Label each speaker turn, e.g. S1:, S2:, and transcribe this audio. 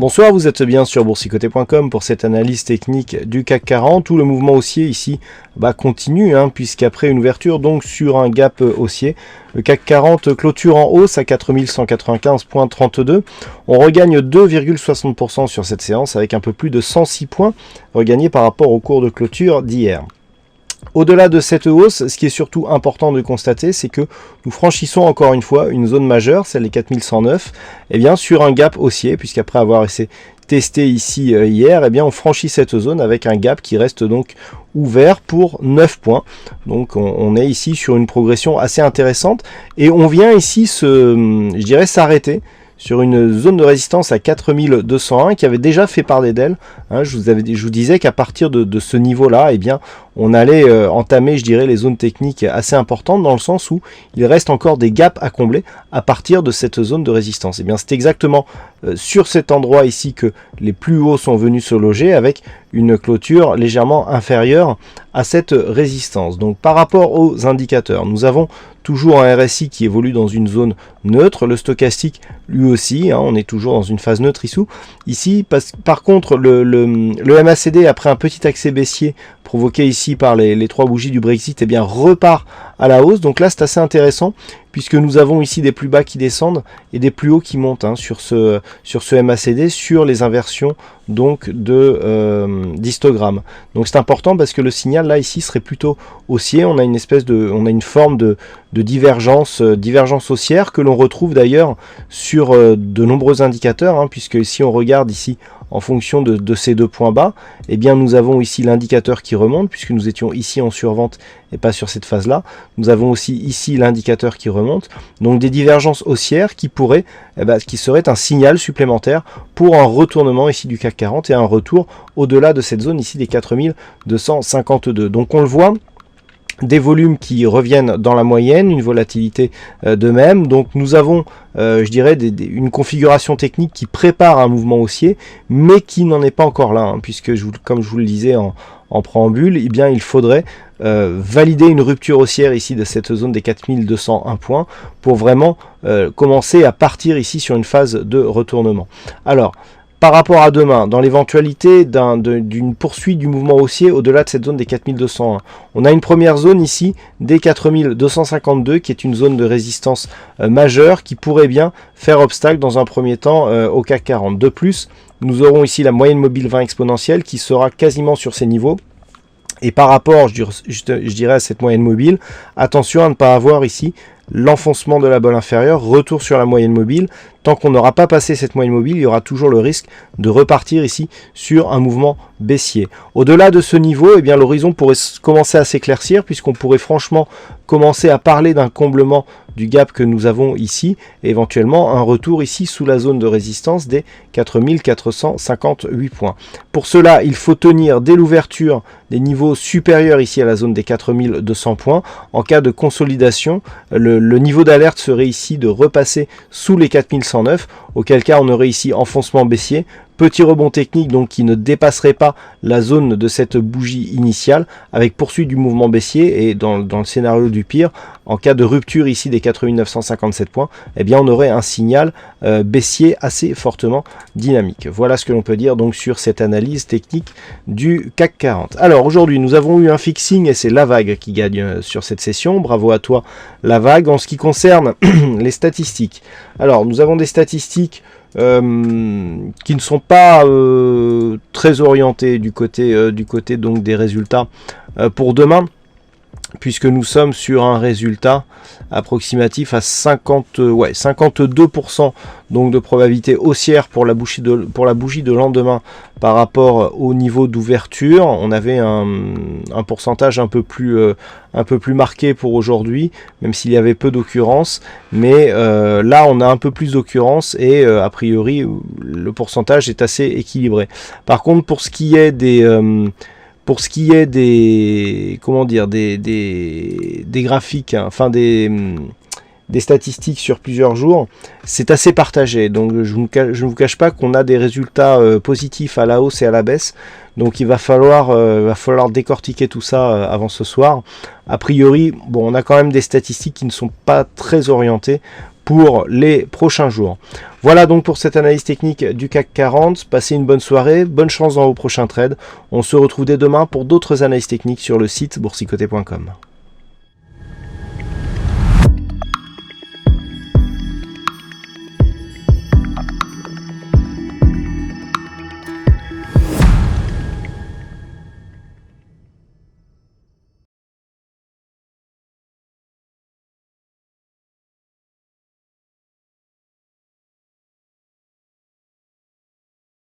S1: Bonsoir, vous êtes bien sur boursicoté.com pour cette analyse technique du CAC 40 où le mouvement haussier ici continue puisqu'après une ouverture donc sur un gap haussier, le CAC 40 clôture en hausse à 4195,32. On regagne 2,60% sur cette séance avec un peu plus de 106 points regagnés par rapport au cours de clôture d'hier. Au-delà de cette hausse, ce qui est surtout important de constater, c'est que nous franchissons encore une fois une zone majeure, celle des 4109, sur un gap haussier, puisqu'après avoir essayé testé ici hier, on franchit cette zone avec un gap qui reste donc ouvert pour 9 points. Donc on est ici sur une progression assez intéressante et on vient ici s'arrêter sur une zone de résistance à 4201 qui avait déjà fait part d'elle. Je vous disais qu'à partir de ce niveau-là, on allait entamer, les zones techniques assez importantes dans le sens où il reste encore des gaps à combler à partir de cette zone de résistance. C'est exactement sur cet endroit ici que les plus hauts sont venus se loger avec une clôture légèrement inférieure à cette résistance. Donc par rapport aux indicateurs, nous avons toujours un RSI qui évolue dans une zone neutre, le stochastique lui aussi, on est toujours dans une phase neutre ici. Par contre, le MACD, après un petit accès baissier provoqué ici par les trois bougies du Brexit, repart à la hausse. Donc là, c'est assez intéressant puisque nous avons ici des plus bas qui descendent et des plus hauts qui montent sur ce MACD, sur les inversions donc d'histogramme. Donc c'est important parce que le signal là ici serait plutôt haussier. On a une forme de divergence haussière que l'on retrouve d'ailleurs sur de nombreux indicateurs, puisque si on regarde ici en fonction de ces deux points bas, nous avons ici l'indicateur qui remonte, puisque nous étions ici en survente et pas sur cette phase là. Nous avons aussi ici l'indicateur qui remonte, donc des divergences haussières qui pourraient, qui seraient un signal supplémentaire pour un retournement ici du CAC 40 et un retour au-delà de cette zone ici des 4252. Donc on le voit, des volumes qui reviennent dans la moyenne, une volatilité de même. Donc nous avons, une configuration technique qui prépare un mouvement haussier, mais qui n'en est pas encore là, puisque comme je vous le disais en préambule, il faudrait valider une rupture haussière ici de cette zone des 4201 points pour vraiment commencer à partir ici sur une phase de retournement. Alors, par rapport à demain, dans l'éventualité d'une poursuite du mouvement haussier au-delà de cette zone des 4201, on a une première zone ici des 4252 qui est une zone de résistance majeure qui pourrait bien faire obstacle dans un premier temps au CAC 40. De plus, nous aurons ici la moyenne mobile 20 exponentielle qui sera quasiment sur ces niveaux. Et par rapport, je dirais, à cette moyenne mobile, attention à ne pas avoir ici l'enfoncement de la bolle inférieure, retour sur la moyenne mobile. Tant qu'on n'aura pas passé cette moyenne mobile, il y aura toujours le risque de repartir ici sur un mouvement baissier. Au-delà de ce niveau, l'horizon pourrait commencer à s'éclaircir puisqu'on pourrait franchement commencer à parler d'un comblement du gap que nous avons ici et éventuellement un retour ici sous la zone de résistance des 4458 points. Pour cela, il faut tenir dès l'ouverture des niveaux supérieurs ici à la zone des 4200 points. En cas de consolidation, le niveau d'alerte serait ici de repasser sous les 4109, auquel cas on aurait ici enfoncement baissier, petit rebond technique donc qui ne dépasserait pas la zone de cette bougie initiale avec poursuite du mouvement baissier et dans le scénario du pire, en cas de rupture ici des 4957 points, on aurait un signal baissier assez fortement dynamique. Voilà ce que l'on peut dire donc sur cette analyse technique du CAC 40. Alors aujourd'hui nous avons eu un fixing et c'est la vague qui gagne sur cette session. Bravo à toi la vague. En ce qui concerne les statistiques, alors nous avons des statistiques qui ne sont pas très orientées du côté donc des résultats pour demain, puisque nous sommes sur un résultat approximatif à 52% donc de probabilité haussière pour la bougie de lendemain par rapport au niveau d'ouverture. On avait un pourcentage un peu plus marqué pour aujourd'hui, même s'il y avait peu d'occurrences, mais là on a un peu plus d'occurrences et a priori le pourcentage est assez équilibré. Par contre, pour ce qui est des graphiques, des statistiques sur plusieurs jours, c'est assez partagé. Donc je ne vous cache pas qu'on a des résultats positifs à la hausse et à la baisse. Donc il va falloir décortiquer tout ça avant ce soir. A priori, bon, on a quand même des statistiques qui ne sont pas très orientées pour les prochains jours. Voilà donc pour cette analyse technique du CAC 40. Passez une bonne soirée, bonne chance dans vos prochains trades. On se retrouve dès demain pour d'autres analyses techniques sur le site boursicoté.com.